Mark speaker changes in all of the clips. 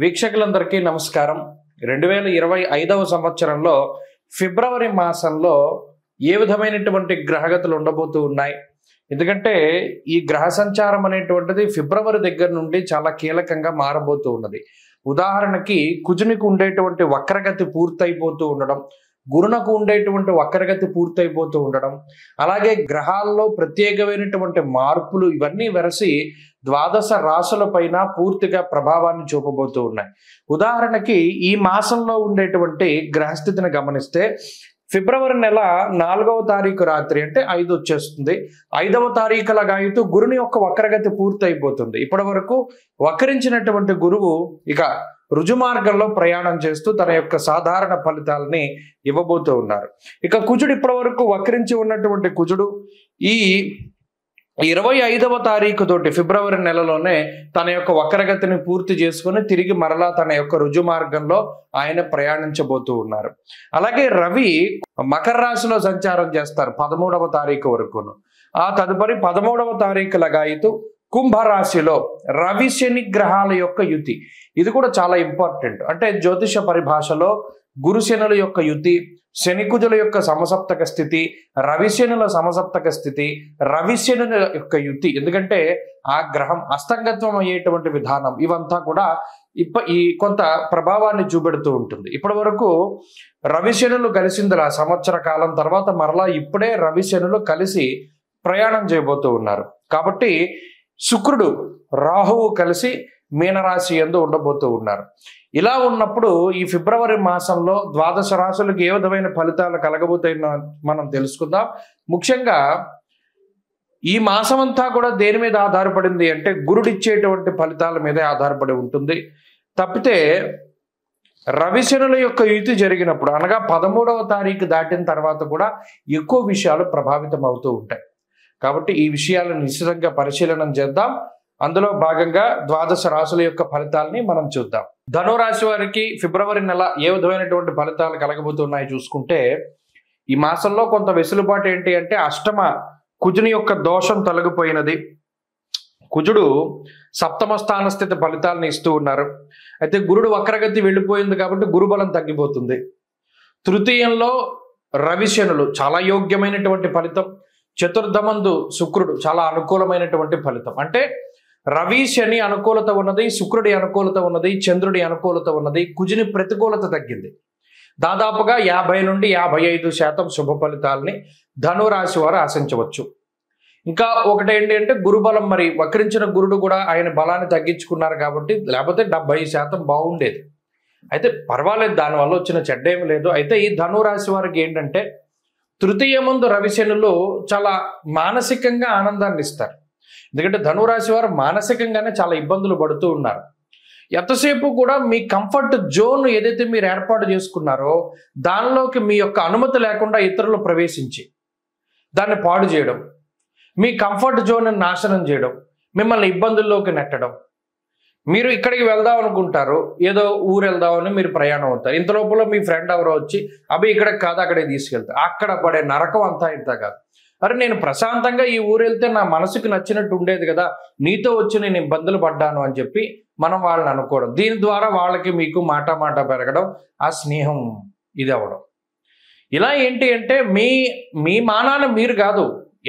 Speaker 1: వీక్షకులందరికీ నమస్కారం. 2025వ సంవత్సరంలో ఫిబ్రవరి మాసంలో ఏ విధమైనటువంటి గ్రహగతులు ఉండబోతూ ఉన్నాయి? ఎందుకంటే ఈ గ్రహ సంచారం అనేటువంటిది ఫిబ్రవరి దగ్గర నుండి చాలా కీలకంగా మారబోతూ ఉన్నది. ఉదాహరణకి కుజునికి ఉండేటువంటి వక్రగతి పూర్తయిపోతూ ఉండడం, గురునకు ఉండేటువంటి వక్రగతి పూర్తయిపోతూ ఉండడం, అలాగే గ్రహాల్లో ప్రత్యేకమైనటువంటి మార్పులు ఇవన్నీ వెరసి ద్వాదశ రాశుల పైన పూర్తిగా ప్రభావాన్ని చూపబోతూ ఉన్నాయి. ఉదాహరణకి ఈ మాసంలో ఉండేటువంటి గ్రహస్థితిని గమనిస్తే ఫిబ్రవరి నెల 4వ తారీఖు రాత్రి అంటే 5 వచ్చేస్తుంది. 5వ తారీఖుల గాయతూ గురుని యొక్క వక్రగతి పూర్తయిపోతుంది. ఇప్పటి వరకు వక్రించినటువంటి గురువు ఇక రుజుమార్గంలో ప్రయాణం చేస్తూ తన యొక్క సాధారణ ఫలితాలని ఇవ్వబోతూ ఉన్నారు. ఇక కుజుడు ఇప్పటి వరకు వక్రించి ఉన్నటువంటి కుజుడు ఈ 25వ తారీఖు తోటి ఫిబ్రవరి నెలలోనే తన యొక్క వక్రగతిని పూర్తి చేసుకుని తిరిగి మరలా తన యొక్క రుజు మార్గంలో ఆయన ప్రయాణించబోతూ ఉన్నారు. అలాగే రవి మకర రాశిలో సంచారం చేస్తారు 13వ తారీఖు వరకును. ఆ తదుపరి 13వ తారీఖు లగాయితూ కుంభరాశిలో రవి శని గ్రహాల యొక్క యుతి, ఇది కూడా చాలా ఇంపార్టెంట్. అంటే జ్యోతిష పరిభాషలో గురు శనుల యొక్క యుతి, శని కుజుల యొక్క సమసప్తక స్థితి, రవిశనుల సమసప్తక స్థితి, రవిశనుల యొక్క యుతి, ఎందుకంటే ఆ గ్రహం అస్తంగత్వం అయ్యేటువంటి విధానం ఇవంతా కూడా ఈ కొంత ప్రభావాన్ని చూపెడుతూ ఉంటుంది. ఇప్పటి వరకు రవిశనులు కలిసిందిలా సంవత్సర కాలం తర్వాత మరలా ఇప్పుడే రవిశనులు కలిసి ప్రయాణం చేయబోతూ ఉన్నారు. కాబట్టి శుక్రుడు రాహువు కలిసి మీనరాశి యందు ఉండబోతూ ఉన్నారు. ఇలా ఉన్నప్పుడు ఈ ఫిబ్రవరి మాసంలో ద్వాదశ రాశులకు ఏ విధమైన ఫలితాలు కలగబోతాయో మనం తెలుసుకుందాం. ముఖ్యంగా ఈ మాసం అంతా కూడా దేని మీద ఆధారపడింది అంటే గురుడిచ్చేటువంటి ఫలితాల మీదే ఆధారపడి ఉంటుంది. తప్పితే రవిశనుల యొక్క యుతి జరిగినప్పుడు అనగా 13వ తారీఖు దాటిన తర్వాత కూడా ఎక్కువ విషయాలు ప్రభావితం అవుతూ ఉంటాయి. కాబట్టి ఈ విషయాలను నిశ్చితంగా పరిశీలన చేద్దాం. అందులో భాగంగా ద్వాదశ రాశుల యొక్క ఫలితాలని మనం చూద్దాం. ధనురాశి వారికి ఫిబ్రవరి నెల ఏ విధమైనటువంటి ఫలితాలు కలగబోతున్నాయి చూసుకుంటే, ఈ మాసంలో కొంత వెసులుబాటు ఏంటి అంటే అష్టమ కుజుని యొక్క దోషం తొలగిపోయినది. కుజుడు సప్తమ స్థాన స్థితి ఫలితాలను ఇస్తూ ఉన్నారు. అయితే గురుడు వక్రగతి వెళ్ళిపోయింది కాబట్టి గురుబలం తగ్గిపోతుంది. తృతీయంలో రవిశనులు చాలా యోగ్యమైనటువంటి ఫలితం. చతుర్థమందు శుక్రుడు చాలా అనుకూలమైనటువంటి ఫలితం. అంటే రవి శని అనుకూలత ఉన్నది, శుక్రుడి అనుకూలత ఉన్నది, చంద్రుడి అనుకూలత ఉన్నది, కుజుని ప్రతికూలత తగ్గింది. దాదాపుగా 50 నుండి 55% శుభ ఫలితాలని ధనురాశి వారు ఆశించవచ్చు. ఇంకా ఒకటి ఏంటి అంటే గురుబలం, మరి వక్రించిన గురుడు కూడా ఆయన బలాన్ని తగ్గించుకున్నారు కాబట్టి లేకపోతే 70% బాగుండేది. అయితే పర్వాలేదు, దానివల్ల వచ్చిన చెడ్డేమి లేదు. అయితే ఈ ధనురాశి వారికి ఏంటంటే తృతీయ ముందు రవిశనులు చాలా మానసికంగా ఆనందాన్ని ఇస్తారు. ఎందుకంటే ధనురాశి వారు మానసికంగానే చాలా ఇబ్బందులు పడుతూ ఉన్నారు. ఎంతసేపు కూడా మీ కంఫర్ట్ జోన్ ఏదైతే మీరు ఏర్పాటు చేసుకున్నారో దానిలోకి మీ యొక్క అనుమతి లేకుండా ఇతరులు ప్రవేశించి దాన్ని పాడు చేయడం, మీ కంఫర్ట్ జోన్ నాశనం చేయడం, మిమ్మల్ని ఇబ్బందుల్లోకి నెట్టడం. మీరు ఇక్కడికి వెళ్దాం అనుకుంటారు, ఏదో ఊరు వెళ్దామని మీరు ప్రయాణం అవుతారు. ఇంత లోపల మీ ఫ్రెండ్ ఎవరో వచ్చి అవి ఇక్కడికి కాదు అక్కడే తీసుకెళ్తారు. అక్కడ పడే నరకం అంతా ఇంత కాదు. అరే నేను ప్రశాంతంగా ఈ ఊరు వెళ్తే నా మనసుకు నచ్చినట్టు ఉండేది కదా, నీతో వచ్చి నేను ఇబ్బందులు పడ్డాను అని చెప్పి మనం వాళ్ళని అనుకోవడం. దీని ద్వారా వాళ్ళకి మీకు మాట పెరగడం, ఆ స్నేహం ఇది అవ్వడం. ఇలా ఏంటి అంటే మీ మానాన్ని మీరు కాదు,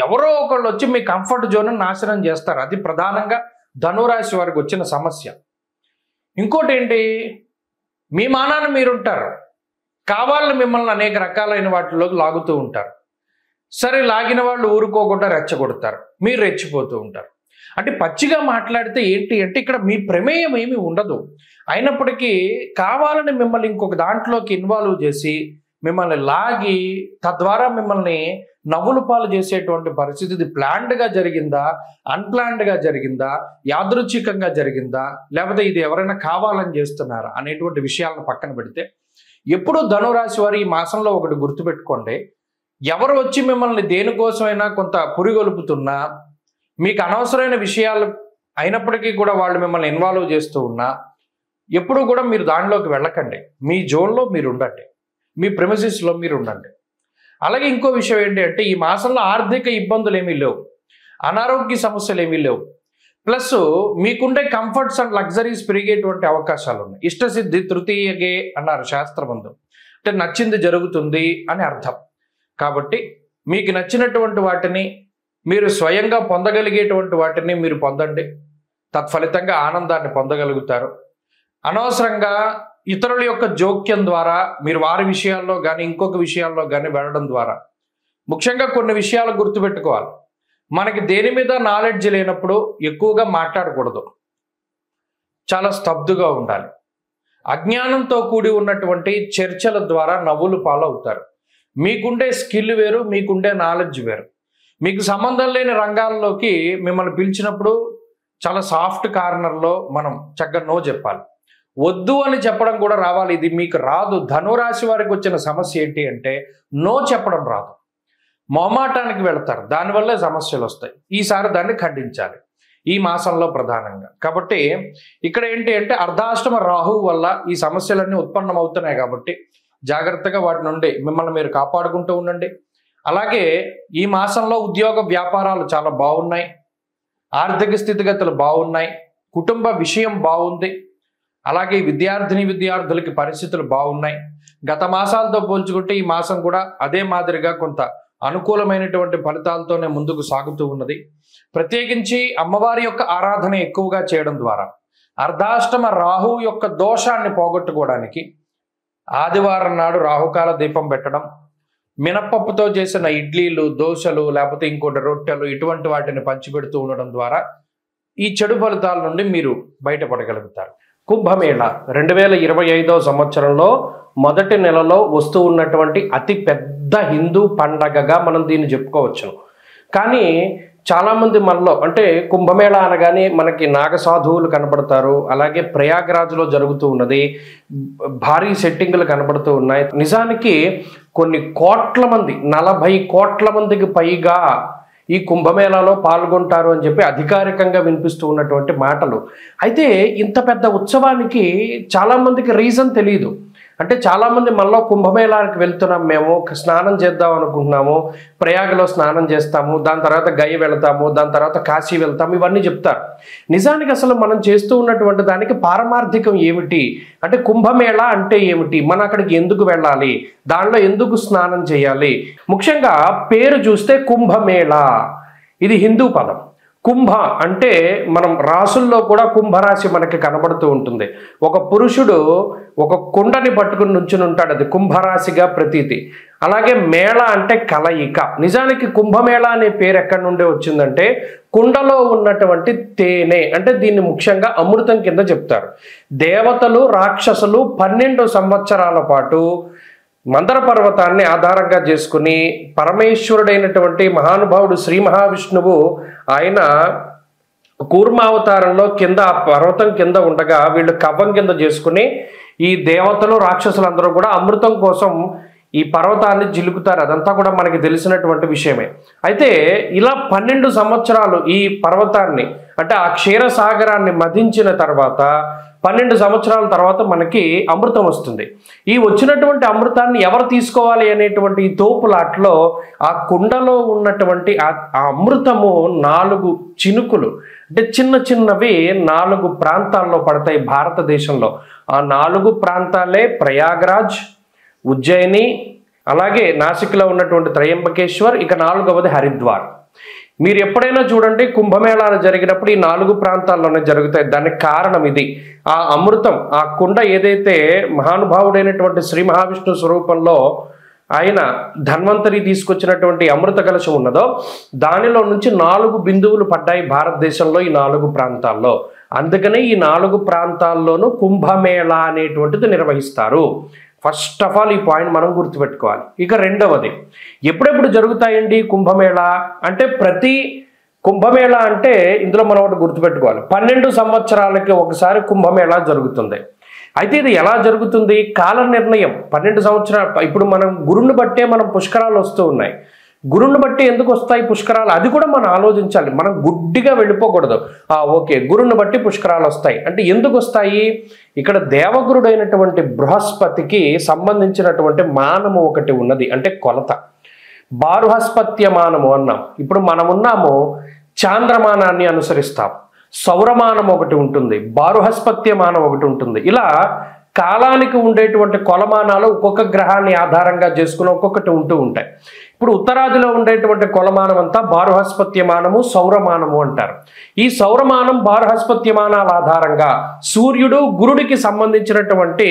Speaker 1: ఎవరో ఒకళ్ళు వచ్చి మీ కంఫర్ట్ జోన్ నాశనం చేస్తారు. అది ప్రధానంగా ధనురాశి వారికి వచ్చిన సమస్య. ఇంకోటి ఏంటి, మీ మానాన్ని మీరుంటారు, కావాలని మిమ్మల్ని అనేక రకాలైన వాటిలోకి లాగుతూ ఉంటారు. సరే లాగిన వాళ్ళు ఊరుకోకుండా రెచ్చగొడతారు, మీరు రెచ్చిపోతూ ఉంటారు. అంటే పచ్చిగా మాట్లాడితే ఏంటి అంటే ఇక్కడ మీ ప్రమేయం ఏమీ ఉండదు. అయినప్పటికీ కావాలని మిమ్మల్ని ఇంకొక దాంట్లోకి ఇన్వాల్వ్ చేసి మిమ్మల్ని లాగి తద్వారా మిమ్మల్ని నవ్వులు పాలు చేసేటువంటి పరిస్థితి. ఇది ప్లాన్డ్గా జరిగిందా, అన్ప్లాన్డ్గా జరిగిందా, యాదృచ్ఛికంగా జరిగిందా, లేకపోతే ఇది ఎవరైనా కావాలని చేస్తున్నారా అనేటువంటి విషయాలను పక్కన పెడితే ఎప్పుడూ ధనురాశి వారు ఈ మాసంలో ఒకటి గుర్తుపెట్టుకోండి, ఎవరు వచ్చి మిమ్మల్ని దేనికోసమైనా కొంత పురిగొలుపుతున్నా, మీకు అనవసరమైన విషయాలు అయినప్పటికీ కూడా వాళ్ళు మిమ్మల్ని ఇన్వాల్వ్ చేస్తూ ఉన్నా ఎప్పుడూ కూడా మీరు దానిలోకి వెళ్ళకండి. మీ జోన్లో మీరు ఉండండి, మీ ప్రెమిసెస్లో మీరు ఉండండి. అలాగే ఇంకో విషయం ఏంటి అంటే ఈ మాసంలో ఆర్థిక ఇబ్బందులు ఏమీ లేవు, అనారోగ్య సమస్యలు ఏమీ లేవు. ప్లస్ మీకుండే కంఫర్ట్స్ అండ్ లగ్జరీస్ పెరిగేటువంటి అవకాశాలు ఉన్నాయి. ఇష్టసిద్ధి తృతీయగే అన్నారు శాస్త్రబంధం, అంటే నచ్చింది జరుగుతుంది అని అర్థం. కాబట్టి మీకు నచ్చినటువంటి వాటిని మీరు స్వయంగా పొందగలిగేటువంటి వాటిని మీరు పొందండి. తత్ఫలితంగా ఆనందాన్ని పొందగలుగుతారు. అనవసరంగా ఇతరుల యొక్క జోక్యం ద్వారా మీరు వారి విషయాల్లో కానీ ఇంకొక విషయాల్లో కానీ వెళ్ళడం ద్వారా, ముఖ్యంగా కొన్ని విషయాలు గుర్తుపెట్టుకోవాలి. మనకి దేని మీద నాలెడ్జ్ లేనప్పుడు ఎక్కువగా మాట్లాడకూడదు, చాలా స్తబ్దుగా ఉండాలి. అజ్ఞానంతో కూడి ఉన్నటువంటి చర్చల ద్వారా నవ్వులు పాలవుతారు. మీకుండే స్కిల్ వేరు, మీకుండే నాలెడ్జ్ వేరు. మీకు సంబంధం లేని రంగాల్లోకి మిమ్మల్ని పిలిచినప్పుడు చాలా సాఫ్ట్ కార్నర్లో మనం చక్కగా నో చెప్పాలి. వద్దు అని చెప్పడం కూడా రావాలి. ఇది మీకు రాదు. ధనురాశి వారికి వచ్చిన సమస్య ఏంటి అంటే నో చెప్పడం రాదు, మొహమాటానికి వెళతారు, దానివల్లే సమస్యలు వస్తాయి. ఈసారి దాన్ని ఖండించాలి ఈ మాసంలో ప్రధానంగా. కాబట్టి ఇక్కడ ఏంటి అంటే అర్ధాష్టమ రాహువు వల్ల ఈ సమస్యలన్నీ ఉత్పన్నమవుతున్నాయి. కాబట్టి జాగ్రత్తగా వాటి నుండి మిమ్మల్ని మీరు కాపాడుకుంటూ ఉండండి. అలాగే ఈ మాసంలో ఉద్యోగ వ్యాపారాలు చాలా బాగున్నాయి, ఆర్థిక స్థితిగతులు బాగున్నాయి, కుటుంబ విషయం బాగుంది. అలాగే విద్యార్థులకి పరిస్థితులు బాగున్నాయి. గత మాసాలతో పోల్చుకుంటే ఈ మాసం కూడా అదే మాదిరిగా కొంత అనుకూలమైనటువంటి ఫలితాలతోనే ముందుకు సాగుతూ ఉన్నది. ప్రత్యేకించి అమ్మవారి యొక్క ఆరాధన ఎక్కువగా చేయడం ద్వారా అర్ధాష్టమ రాహువు యొక్క దోషాన్ని పోగొట్టుకోవడానికి ఆదివారం నాడు రాహుకాల దీపం పెట్టడం, మినపప్పుతో చేసిన ఇడ్లీలు, దోశలు, లేకపోతే ఇంకోటి రొట్టెలు, ఇటువంటి వాటిని పంచిపెడుతూ ఉండడం ద్వారా ఈ చెడు ఫలితాల నుండి మీరు బయటపడగలుగుతారు. కుంభమేళ 2025వ సంవత్సరంలో మొదటి నెలలో వస్తూ ఉన్నటువంటి అతి పెద్ద హిందూ పండగగా మనం దీన్ని చెప్పుకోవచ్చును. కానీ చాలామంది మనలో అంటే కుంభమేళ అనగానే మనకి నాగసాధువులు కనబడతారు. అలాగే ప్రయాగరాజ్లో జరుగుతూ ఉన్నది, భారీ సెట్టింగులు కనబడుతూ ఉన్నాయి. నిజానికి కొన్ని కోట్ల మంది, 40 కోట్ల మందికి పైగా ఈ కుంభమేళాలో పాల్గొంటారు అని చెప్పి అధికారికంగా వినిపిస్తూ ఉన్నటువంటి మాటలు. అయితే ఇంత పెద్ద ఉత్సవానికి చాలామందికి రీజన్ తెలియదు. అంటే చాలామంది మనలో కుంభమేళానికి వెళ్తున్నాం, మేము స్నానం చేద్దాం అనుకుంటున్నాము, ప్రయాగలో స్నానం చేస్తాము, దాని తర్వాత గయ వెళ్తాము, దాని తర్వాత కాశీ వెళ్తాము, ఇవన్నీ చెప్తారు. నిజానికి అసలు మనం చేస్తూ ఉన్నటువంటి దానికి పారమార్థికం ఏమిటి అంటే కుంభమేళ అంటే ఏమిటి, మనం అక్కడికి ఎందుకు వెళ్ళాలి, దానిలో ఎందుకు స్నానం చేయాలి. ముఖ్యంగా పేరు చూస్తే కుంభమేళ, ఇది హిందూ పదం. కుంభ అంటే మనం రాసుల్లో కూడా కుంభరాశి మనకి కనబడుతూ ఉంటుంది. ఒక పురుషుడు ఒక కుండని పట్టుకుని నుంచుని ఉంటాడు, అది కుంభరాశిగా ప్రతీతి. అలాగే మేళ అంటే కలయిక. నిజానికి కుంభమేళ అనే పేరు ఎక్కడి నుండి వచ్చిందంటే కుండలో ఉన్నటువంటి తేనె, అంటే దీన్ని ముఖ్యంగా అమృతం కింద చెప్తారు. దేవతలు, రాక్షసులు 12 సంవత్సరాల పాటు మందర పర్వతాన్ని ఆధారంగా చేసుకుని పరమేశ్వరుడైనటువంటి మహానుభావుడు శ్రీ మహావిష్ణువు ఆయన కూర్మావతారంలో కింద పర్వతం కింద ఉండగా వీళ్ళు కవ్వం కింద చేసుకుని ఈ దేవతలు, రాక్షసులందరూ కూడా అమృతం కోసం ఈ పర్వతాన్ని జిలుకుతారు. అదంతా కూడా మనకి తెలిసినటువంటి విషయమే. అయితే ఇలా 12 సంవత్సరాలు ఈ పర్వతాన్ని అంటే ఆ క్షీరసాగరాన్ని మధించిన తర్వాత 12 సంవత్సరాల తర్వాత మనకి అమృతం వస్తుంది. ఈ వచ్చినటువంటి అమృతాన్ని ఎవరు తీసుకోవాలి అనేటువంటి ఈ తోపులాట్లో ఆ కుండలో ఉన్నటువంటి ఆ అమృతము 4 చినుకులు అంటే చిన్న చిన్నవి 4 ప్రాంతాల్లో పడతాయి భారతదేశంలో. ఆ 4 ప్రాంతాలే ప్రయాగరాజ్, ఉజ్జయిని, అలాగే నాసిక్లో ఉన్నటువంటి త్రయంబకేశ్వర్, ఇక 4వది హరిద్వార్. మీరు ఎప్పుడైనా చూడండి కుంభమేళాలు జరిగినప్పుడు ఈ 4 ప్రాంతాల్లోనే జరుగుతాయి. దానికి కారణం ఇది. ఆ అమృతం, ఆ కుండ ఏదైతే మహానుభావుడైనటువంటి శ్రీ మహావిష్ణు స్వరూపంలో ఆయన ధన్వంతరి తీసుకొచ్చినటువంటి అమృత కలశం ఉన్నదో దానిలో నుంచి 4 బిందువులు పడ్డాయి భారతదేశంలో ఈ 4 ప్రాంతాల్లో. అందుకనే ఈ 4 ప్రాంతాల్లోనూ కుంభమేళ అనేటువంటిది నిర్వహిస్తారు. ఫస్ట్ ఆఫ్ ఆల్ ఈ పాయింట్ మనం గుర్తుపెట్టుకోవాలి. ఇక రెండవది, ఎప్పుడెప్పుడు జరుగుతాయండి కుంభమేళ అంటే ప్రతి కుంభమేళ అంటే ఇందులో మనం ఒకటి గుర్తుపెట్టుకోవాలి, 12 సంవత్సరాలకి ఒకసారి కుంభమేళ జరుగుతుంది. అయితే ఇది ఎలా జరుగుతుంది, కాల నిర్ణయం 12 సంవత్సరాలు. ఇప్పుడు మనం గురుని బట్టే మనం పుష్కరాలు వస్తూ ఉన్నాయి. గురుని బట్టి ఎందుకు వస్తాయి పుష్కరాలు, అది కూడా మనం ఆలోచించాలి. మనం గుడ్డిగా వెళ్ళిపోకూడదు. ఓకే గురుని బట్టి పుష్కరాలు వస్తాయి అంటే ఎందుకు వస్తాయి, ఇక్కడ దేవగురుడైనటువంటి బృహస్పతికి సంబంధించినటువంటి మానము ఒకటి ఉన్నది, అంటే కొలత. బారుహస్పత్య మానము అన్నాం. ఇప్పుడు మనం ఉన్నాము చాంద్రమానాన్ని అనుసరిస్తాం. సౌరమానం ఒకటి ఉంటుంది, బారుహస్పత్యమానం ఒకటి ఉంటుంది. ఇలా కాలానికి ఉండేటువంటి కొలమానాలు ఒక్కొక్క గ్రహాన్ని ఆధారంగా చేసుకుని ఒక్కొక్కటి ఉంటూ ఉంటాయి. ఇప్పుడు ఉత్తరాదిలో ఉండేటువంటి కొలమానం అంతా బారుహస్పత్యమానము, సౌరమానము అంటారు. ఈ సౌరమానం, బారుహస్పత్యమానాల ఆధారంగా సూర్యుడు, గురుడికి సంబంధించినటువంటి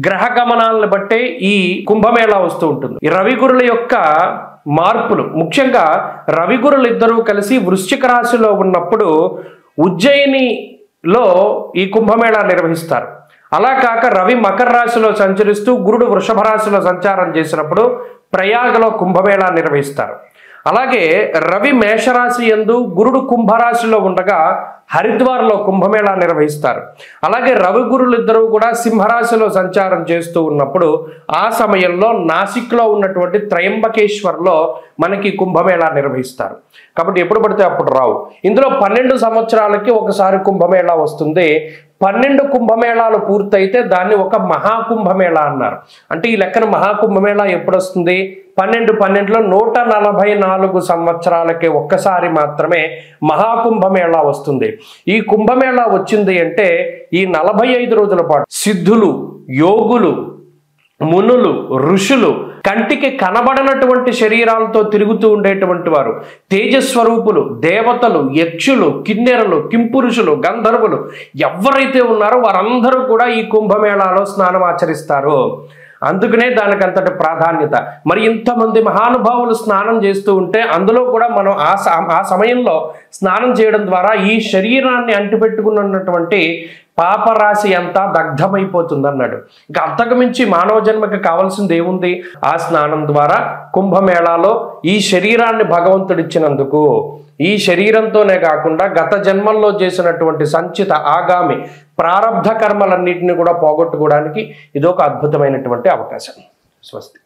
Speaker 1: గ్రహ గమనాలను బట్టే ఈ కుంభమేళా వస్తూ ఉంటుంది. ఈ రవిగురుల యొక్క మార్పులు, ముఖ్యంగా రవిగురులు ఇద్దరూ కలిసి వృశ్చిక రాశిలో ఉన్నప్పుడు ఉజ్జయినిలో ఈ కుంభమేళా నిర్వహిస్తారు. అలా కాక రవి మకర రాశిలో సంచరిస్తూ గురుడు వృషభ రాశిలో సంచారం చేసినప్పుడు ప్రయాగలో కుంభమేళా నిర్వహిస్తారు. అలాగే రవి మేషరాశి యందు, గురుడు కుంభరాశిలో ఉండగా హరిద్వార్లో కుంభమేళా నిర్వహిస్తారు. అలాగే రవి గురులు ఇద్దరూ కూడా సింహరాశిలో సంచారం చేస్తూ ఉన్నప్పుడు ఆ సమయంలో నాసిక్లో ఉన్నటువంటి త్రయంబకేశ్వర్లో మనకి కుంభమేళా నిర్వహిస్తారు. కాబట్టి ఎప్పుడు పడితే అప్పుడు రావు. ఇందులో 12 సంవత్సరాలకి ఒకసారి కుంభమేళా వస్తుంది. 12 కుంభమేళాలు పూర్తయితే దాన్ని ఒక మహాకుంభమేళా అన్నారు. అంటే ఈ లెక్కన మహాకుంభమేళా ఎప్పుడు వస్తుంది? 12లో 144 సంవత్సరాలకి ఒక్కసారి మాత్రమే మహాకుంభమేళా వస్తుంది. ఈ కుంభమేళా వచ్చింది అంటే ఈ 45 రోజుల పాటు సిద్ధులు, యోగులు, మునులు, ఋషులు, కంటికి కనబడనటువంటి శరీరాలతో తిరుగుతూ ఉండేటువంటి వారు, తేజస్వరూపులు, దేవతలు, యక్షులు, కిన్నెరలు, కింపురుషులు, గంధర్వులు ఎవరైతే ఉన్నారో వారందరూ కూడా ఈ కుంభమేళాలో స్నానం ఆచరిస్తారు. అందుకనే దానికి అంతటి ప్రాధాన్యత. మరి ఇంతమంది మహానుభావులు స్నానం చేస్తూ ఉంటే అందులో కూడా మనం ఆ సమయంలో స్నానం చేయడం ద్వారా ఈ శరీరాన్ని అంటిపెట్టుకున్నటువంటి పాపరాశి అంతా దగ్ధమైపోతుంది అన్నాడు. ఇంకా అంతకు మించి మానవ జన్మకి కావాల్సింది ఏముంది? ఆ స్నానం ద్వారా కుంభమేళాలో ఈ శరీరాన్ని భగవంతుడిచ్చినందుకు, ఈ శరీరంతోనే కాకుండా గత జన్మల్లో చేసినటువంటి సంచిత ఆగామి ప్రారబ్ధ కర్మలన్నింటినీ కూడా పోగొట్టుకోవడానికి ఇదొక అద్భుతమైనటువంటి అవకాశం. స్వస్తి.